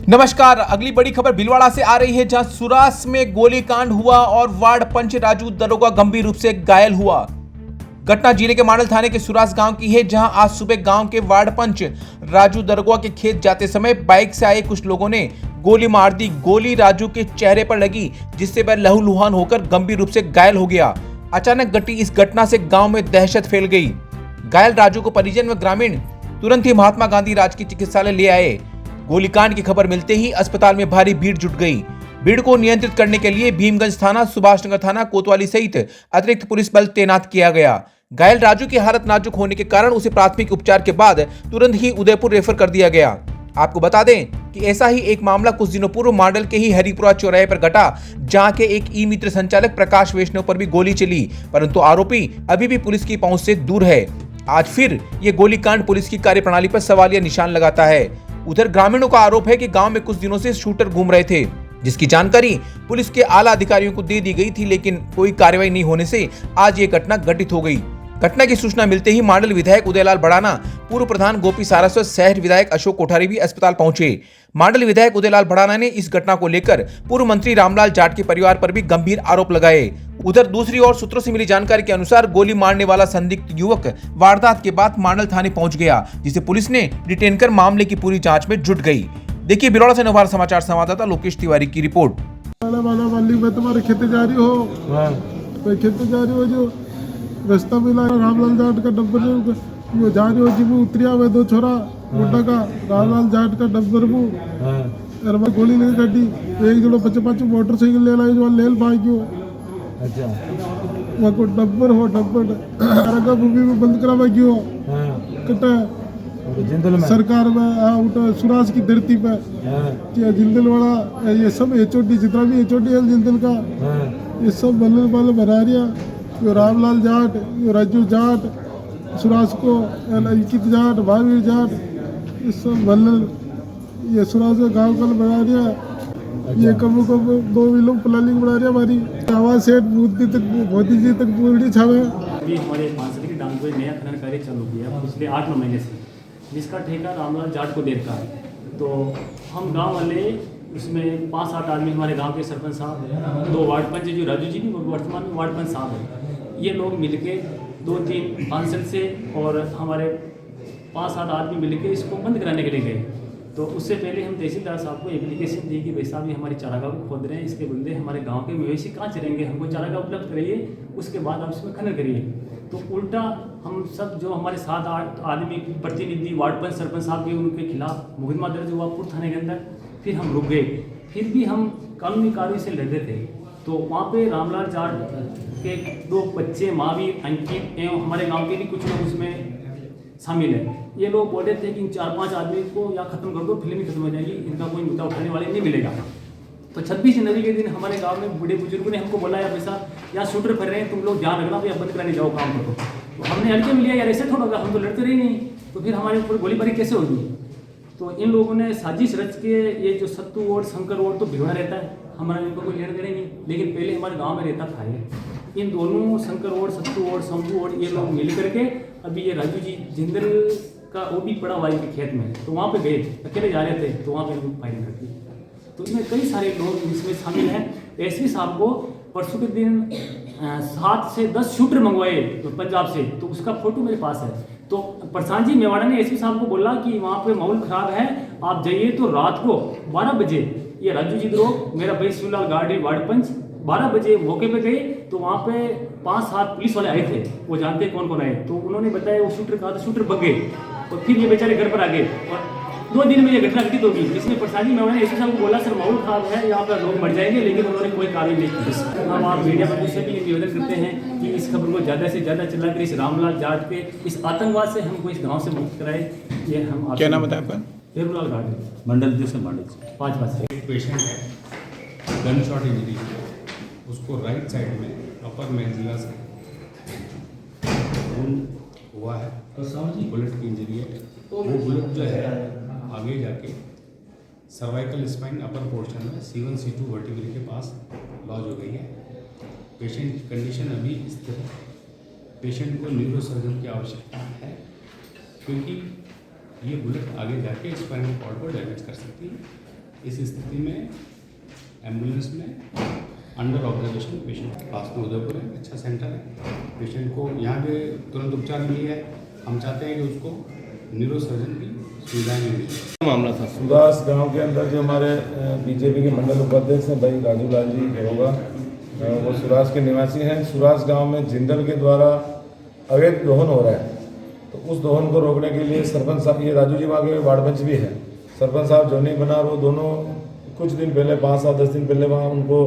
नमस्कार। अगली बड़ी खबर भीलवाड़ा से आ रही है, जहां सुरास में गोलीकांड हुआ और वार्ड पंच राजू दरोगा गंभीर रूप से घायल हुआ। घटना जिले के मांडल थाने के सुरास गांव की है, जहां आज सुबह गांव के वार्ड पंच राजू दरोगा के खेत जाते समय बाइक से आए कुछ लोगों ने गोली मार दी। गोली राजू के चेहरे पर लगी, जिससे वह लहूलुहान होकर गंभीर रूप से घायल हो गया। अचानक घटी इस घटना से गांव में दहशत फैल गई। घायल राजू को परिजन व ग्रामीण तुरंत ही महात्मा गांधी राजकीय चिकित्सालय ले आए। गोलीकांड की खबर मिलते ही अस्पताल में भारी भीड़ जुट गई। भीड़ को नियंत्रित करने के लिए भीमगंज थाना, सुभाष नगर थाना, कोतवाली सहित अतिरिक्त पुलिस बल तैनात किया गया। घायल राजू की हालत नाजुक होने के कारण उसे प्राथमिक उपचार के बाद तुरंत ही उदयपुर रेफर कर दिया गया। आपको बता दें कि ऐसा ही एक मामला कुछ दिनों पूर्व मांडल के ही हरिपुरा चौराहे पर घटा, जहां के एक ई मित्र संचालक प्रकाश वैष्णव पर भी गोली चली, परंतु आरोपी अभी भी पुलिस की पहुंच से दूर है। आज फिर ये गोलीकांड पुलिस की कार्यप्रणाली पर सवालिया निशान लगाता है। उधर ग्रामीणों का आरोप है कि गांव में कुछ दिनों से शूटर घूम रहे थे, जिसकी जानकारी पुलिस के आला अधिकारियों को दे दी गई थी, लेकिन कोई कार्रवाई नहीं होने से आज ये घटना घटित हो गई। घटना की सूचना मिलते ही मांडल विधायक उदयलाल भड़ाना, पूर्व प्रधान गोपी सारस्वत, शहर विधायक अशोक कोठारी भी अस्पताल पहुंचे। मांडल विधायक उदयलाल भड़ाना ने इस घटना को लेकर पूर्व मंत्री रामलाल जाट के परिवार पर भी गंभीर आरोप लगाए। उधर दूसरी ओर सूत्रों से मिली जानकारी के अनुसार गोली मारने वाला संदिग्ध युवक वारदात के बाद मांडल थाने पहुंच गया, जिसे पुलिस ने डिटेन कर मामले की पूरी जांच में जुट गई। देखिए भीलवाड़ा से नवभारत समाचार संवाददाता लोकेश तिवारी की रिपोर्ट। तुम्हारे खेते जा रही हो जो रास्ता मिला रामलाल जाट का डब्बर वो जा रही हो जी, वो उतरिया हुआ दो छोरा मोटा का रामलाल जाट का डब्बर वो गोली नहीं कटी। एक जोड़ो 55 मोटरसाइकिल ले लाई जो लेल भाग्यो। अच्छा वो को डब्बर हो डब्बर का मूवी में बंद करा भाग्यो कटा सरकार में उठा सुराज की धरती पे जिंदल वाला ये सब एचओडी जितना भी एचओडी है जिंदल का ये सब बल्ले बाल बना रिया। यो रामलाल जाट, यो राजू जाट, सुराज को अंकित जाट, महावीर जाट, ये सब बल्ले ये सुराज का गाँव कल बना दिया। ये कब दो लोग प्लानिंग बना रहे हमारी आवाज सेठ मोदी जी तक पूरी छावे। अभी हमारे पांसरी की डांग में नया खनन कार्य चालू किया पिछले 8-9 महीने से, जिसका ठेका रामलाल जाट को देता है। तो हम गांव वाले उसमें 5-7 आदमी, हमारे गांव के सरपंच साहब, 2 वार्ड पंच जो राजू जी भी वर्तमान में वार्ड पंच साहब हैं, ये लोग मिलके 2-3 काउंसिल से और हमारे 5-7 आदमी मिलके इसको बंद कराने के लिए गए। तो उससे पहले हम तहसीलदार साहब को एप्लीकेशन दी कि भाई साहब ये हमारी चारागाह को खोद रहे हैं, इसके बंदे हमारे गांव के मवेशी कहाँ चलेंगे, हमको चारागाह उपलब्ध कराइए, उसके बाद आप इसमें खनन करिए। तो उल्टा हम सब जो हमारे 7-8 आदमी प्रतिनिधि वार्ड पंच सरपंच साहब के, उनके खिलाफ मुकदमा दर्ज हुआ पुर थाने के अंदर। फिर हम रुक गए, फिर भी हम कानूनी कार्रवाई से लड़ रहे थे। तो वहाँ पे रामलाल जाट के 2 बच्चे महावीर, अंकित एवं हमारे गांव के भी कुछ लोग उसमें शामिल है। ये लोग बोल रहे थे कि इन 4-5 आदमी को या खत्म कर दो, फिल्म ही खत्म हो जाएगी, इनका कोई मुद्दा उठाने वाले नहीं मिलेगा। तो 26 जनवरी के दिन हमारे गांव में बूढ़े बुजुर्गों ने हमको बोला, यार पैसा यहाँ शूटर फिर रहे हैं, तुम लोग ध्यान रखना, भैया बंद कराने जाओ काम को। तो हमने हल्के में लिया, यार ऐसे थोड़ा होगा, हम तो लड़ते रहे नहीं, तो फिर हमारे ऊपर गोलीबारी कैसे होगी। तो इन लोगों ने साजिश रच के, ये जो सत्तू और शंकर और तो भिड़वा रहता है, हमारा इनको कोई लेना देना नहीं, लेकिन पहले हमारे गांव में रहता था ये। इन दोनों शंकर और सत्तू और शंभू और ये लोग मिल करके अभी ये राजू जी जिंदल का वो भी पड़ा हुआ के खेत में, तो वहाँ पे गए, अकेले जा रहे थे, तो वहाँ पे फायरिंग कर दी। तो इसमें कई सारे लोग इसमें शामिल हैं। एसपी साहब को परसों के दिन 7 से 10 शूटर मंगवाए तो पंजाब से, तो उसका फोटो मेरे पास है। तो प्रशांत जी मेवाड़ा ने एसपी साहब को बोला कि वहाँ पे माहौल खराब है, आप जाइए। तो रात को 12 बजे ये राजू जी द्रोह, मेरा भाई शिवलाल गार्डी वार्ड पंच, 12 बजे मौके पे गए। तो वहाँ पे 5-7 पुलिस वाले आए थे, वो जानते हैं कौन कौन आए। तो उन्होंने बताया वो शूटर कहा, तो शूटर भग गए। और फिर ये बेचारे घर पर आ गए और 2 दिन में ये घटना घटित होगी, जिसमें प्रशांत जी मेवाड़ा ने एसपी साहब को बोला, सर माहौल खराब है, यहाँ पर लोग मर जाएंगे, लेकिन उन्होंने कोई कार्रवाई नहीं की। हम आप मीडिया पर से भी निवेदन करते हैं कि इस खबर को ज़्यादा से ज़्यादा चलाकर इस रामलाल जाट के इस आतंकवाद से हमको इस गाँव से मुक्त कराए। ये हम क्या नाम बताया आपका? देवलाल गार्डी, मंडल से मांडल से 5 से। एक पेशेंट है, गन शॉट इंजरी है, उसको राइट साइड में अपर मैक्सिला से खून हुआ है, बुलेट की इंजरी है। वो बुलेट जो है आगे जाके सर्वाइकल स्पाइन अपर पोर्शन में C1 C2 वर्टिब्रे के पास लॉज हो गई है। पेशेंट की कंडीशन अभी स्थिर है। पेशेंट को न्यूरोसर्जन की आवश्यकता है, क्योंकि ये बुलेट आगे जाके स्पाइनल कॉर्ड को डैमेज कर सकती है। इस स्थिति में एम्बुलेंस में अंडर ऑब्जर्वेशन पेशेंट पास में उदयपुर है, अच्छा सेंटर है, पेशेंट को यहाँ पे तुरंत उपचार मिली है। हम चाहते हैं कि उसको न्यूरो सर्जन की सुविधाएं मिली। मामला था सुरास गांव के अंदर जो हमारे बीजेपी के मंडल उपाध्यक्ष हैं भाई राजू लाल जी होगा, वो सुरास के निवासी हैं। सुरास गांव में जिंदल के द्वारा अवैध दोहन हो रहा है, तो उस दोहन को रोकने के लिए सरपंच साहब, ये राजू जी वहाँ के वार्ड पंच भी हैं, सरपंच साहब जो नहीं बना, वो दोनों कुछ दिन पहले 5-7-10 दिन पहले वहाँ उनको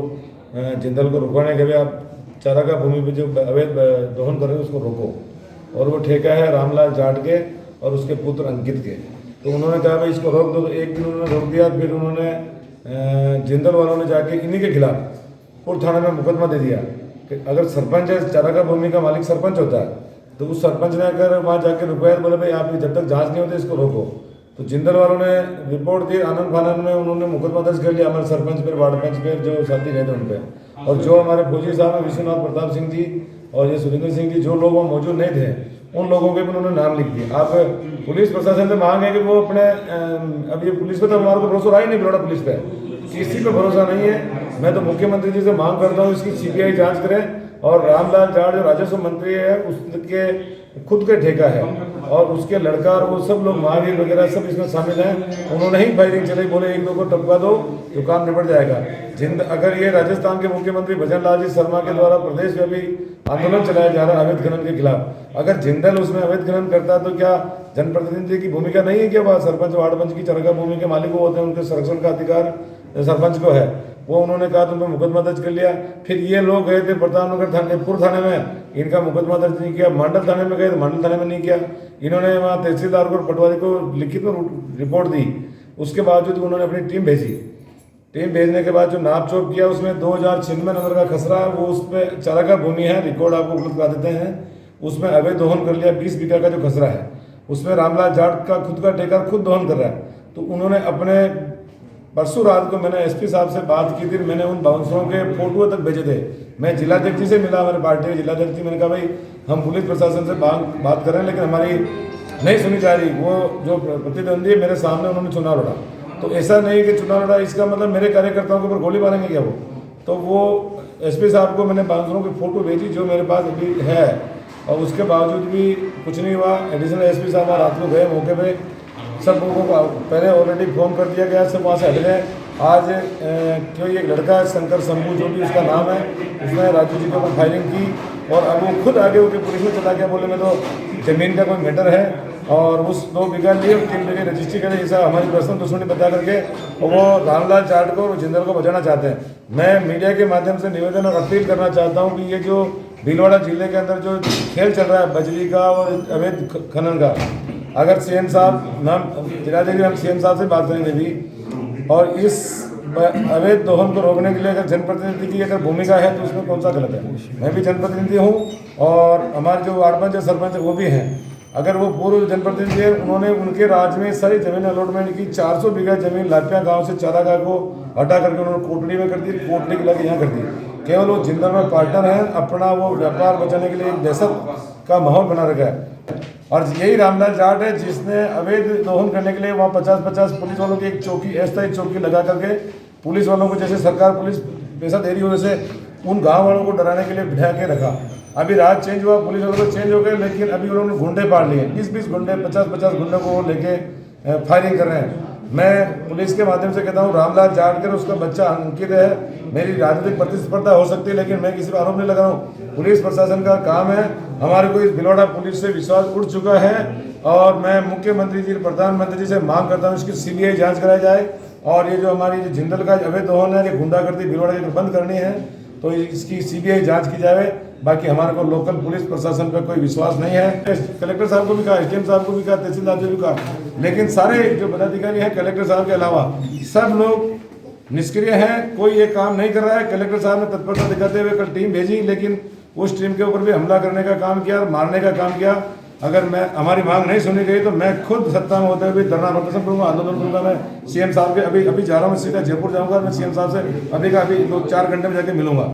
जिंदल को रुकवाने के लिए आप चारागाह भूमि पे जो अवैध दोहन कर रहे हैं उसको रोको। और वो ठेका है रामलाल जाट के और उसके पुत्र अंकित के। तो उन्होंने कहा भाई इसको रोक दो, तो एक दिन उन्होंने रोक दिया, फिर उन्होंने जिंदल वालों ने जाके इन्हीं के खिलाफ पुर थाने में मुकदमा दे दिया कि अगर सरपंच है, चारागाह भूमि का मालिक सरपंच होता है, तो उस सरपंच ने अगर वहाँ जाके रुपया बोले भाई आप जब तक जांच नहीं होती इसको रोको, तो जिंदल वालों ने रिपोर्ट दी, आनंद फानंद में उन्होंने मुकदमा दर्ज कर लिया हमारे सरपंच पर, वार्ड पंच पर, जो साथी रहते उन पर। और जो हमारे फौजी साहब हैं विश्वनाथ प्रताप सिंह जी और ये सुरेंद्र सिंह जी, जो लोग वहाँ मौजूद नहीं थे, उन लोगों के भी उन्होंने नाम लिख दिए। आप पुलिस प्रशासन से मांग है कि वो अपने अब ये पुलिस पे तो हमारे को भरोसा रहा ही नहीं, बड़ौदा पुलिस पे किसी पे भरोसा नहीं है। मैं तो मुख्यमंत्री जी से मांग करता हूँ इसकी सीबीआई जांच करें और रामलाल जाट जो राजस्व मंत्री है उसके खुद के ठेका है और उसके लड़का और वो सब लोग महावीर वगैरह सब इसमें शामिल हैं। उन्होंने ही फायरिंग चलाई, बोले 1-2 को टपका दो तो काम निपट जाएगा। अगर ये राजस्थान के मुख्यमंत्री भजन लाल जी शर्मा के द्वारा प्रदेश में भी आंदोलन चलाया जा रहा है अवैध खनन के खिलाफ, अगर जिंदल उसमें अवैध खनन करता तो क्या जनप्रतिनिधि की भूमिका नहीं है? क्या वह सरपंच वार्ड पंच की चारागाह भूमि के मालिक वो होते हैं, उनके संरक्षण का अधिकार सरपंच को है। वो उन्होंने कहा तुम पे मुकदमा दर्ज कर लिया। फिर ये लोग गए थे प्रतापनगर थाने, पूर्व थाने में, इनका मुकदमा दर्ज नहीं किया। मंडल थाने में गए तो मंडल थाने में नहीं किया। इन्होंने वहाँ तहसीलदार को, पटवारी को लिखित में रिपोर्ट दी, उसके बावजूद उन्होंने अपनी टीम भेजी। टीम भेजने के बाद जो नाप चोप किया उसमें 2096 नंबर का खसरा, वो उस पर चारागाह भूमि है, रिकॉर्ड आपको उपलब्ध करा देते हैं, उसमें अवैध दोहन कर लिया। 20 बीघा का जो खसरा है उसमें रामलाल जाट का खुद का ठेका खुद दोहन कर रहा है। तो उन्होंने अपने परसों रात को मैंने एसपी साहब से बात की थी, मैंने उन बाउंसरों के फोटो तक भेजे थे। मैं जिलाध्यक्ष जी से मिला, हमारे पार्टी के जिलाध्यक्ष जी, मैंने कहा भाई हम पुलिस प्रशासन से बात कर रहे हैं लेकिन हमारी नहीं सुनी जा रही। वो जो प्रतिद्वंदी है मेरे सामने उन्होंने चुनाव लड़ा, तो ऐसा नहीं कि चुनाव लड़ा इसका मतलब मेरे कार्यकर्ताओं के ऊपर गोली मारेंगे क्या वो? तो वो एसपी साहब को मैंने बाउंसरों की फोटो भेजी जो मेरे पास अभी है, और उसके बावजूद भी कुछ नहीं हुआ। एडिशनल एसपी साहब रात को गए मौके पे, सब लोगों को पहले ऑलरेडी फोन कर दिया गया, सब वहाँ से हट गए। आज कोई एक लड़का है शंकर शंभू जो भी उसका नाम है, उसने राजू जी के ऊपर फायरिंग की और अब वो खुद आगे होकर पुलिस में चला गया, बोले मैं तो जमीन का कोई मैटर है और उस 2 बीघा लिए 3 बीघे रजिस्ट्री करें, ऐसा हमारी पर्सनल दुश्मनी बता करके और वो रामलाल जाट को और जिंदल को बचाना चाहते हैं। मैं मीडिया के माध्यम से निवेदन और अपील करना चाहता हूँ कि ये जो भीलवाड़ा जिले के अंदर जो खेल चल रहा है बजरी का और अवैध खनन का, अगर सीएम साहब नाम जिलाधिकारी हम सीएम साहब से बात करेंगे भी, और इस अवैध दोहन को रोकने के लिए अगर जनप्रतिनिधि की अगर भूमिका है तो उसमें कौन सा गलत है? मैं भी जनप्रतिनिधि हूँ और हमारे जो वार्ड पंच सरपंच वो भी हैं। अगर वो पूर्व जनप्रतिनिधि है, उन्होंने उनके राज्य में सारी जमीन अलॉटमेंट की। 400 बीघा जमीन लापिया गांव से चारागाह को हटा करके उन्होंने कोटड़ी में कर दी, कोटड़ी के लगे यहाँ कर दी। केवल वो जिंदल में पार्टनर है, अपना वो व्यापार बचाने के लिए एक दहशत का माहौल बना रखा है। और यही रामलाल जाट है जिसने अवैध दोहन करने के लिए वहाँ 50-50 पुलिस वालों की एक चौकी, अस्थायी चौकी लगा करके पुलिस वालों को, जैसे सरकार पुलिस पैसा दे रही हो वैसे उन गाँव वालों को डराने के लिए बिठा के रखा। अभी रात चेंज हुआ, पुलिस वालों को चेंज हो गए, लेकिन अभी उन्होंने गुंडे पाड़ लिए, 20-20 गुंडे, 50-50 गुंडों को लेके फायरिंग कर रहे हैं। मैं पुलिस के माध्यम से कहता हूँ रामलाल जाट कर उसका बच्चा अंकित है, मेरी राजनीतिक प्रतिस्पर्धा हो सकती है लेकिन मैं किसी पर आरोप नहीं लगा रहा हूँ। पुलिस प्रशासन का काम है, हमारे को इस भीलवाड़ा पुलिस से विश्वास उठ चुका है और मैं मुख्यमंत्री जी, प्रधानमंत्री जी से मांग करता हूँ इसकी सीबीआई जांच कराई जाए और ये जो हमारी जो जिंदल का अवैध दोहन है, ये गुंडागर्दी भीलवाड़ा की बंद करनी है तो इसकी सीबीआई जांच की जाए। बाकी हमारे को लोकल पुलिस प्रशासन पर कोई विश्वास नहीं है। कलेक्टर साहब को भी कहा, एसडीएम साहब को भी कहा, तहसीलदार को भी कहा, लेकिन सारे जो पदाधिकारी हैं कलेक्टर साहब के अलावा सब लोग निष्क्रिय हैं, कोई ये काम नहीं कर रहा है। कलेक्टर साहब ने तत्परता दिखाते हुए कल टीम भेजी, लेकिन उस टीम के ऊपर भी हमला करने का काम किया और मारने का काम किया। अगर हमारी मांग नहीं सुनी गई तो मैं खुद सत्ता में होते हुए धरना प्रदर्शन करूंगा, आंदोलन करूंगा। मैं सीएम साहब के अभी जा रहा हूँ, सीधा जयपुर जाऊंगा, मैं सीएम साहब से अभी 2-4 घंटे में जाके मिलूंगा।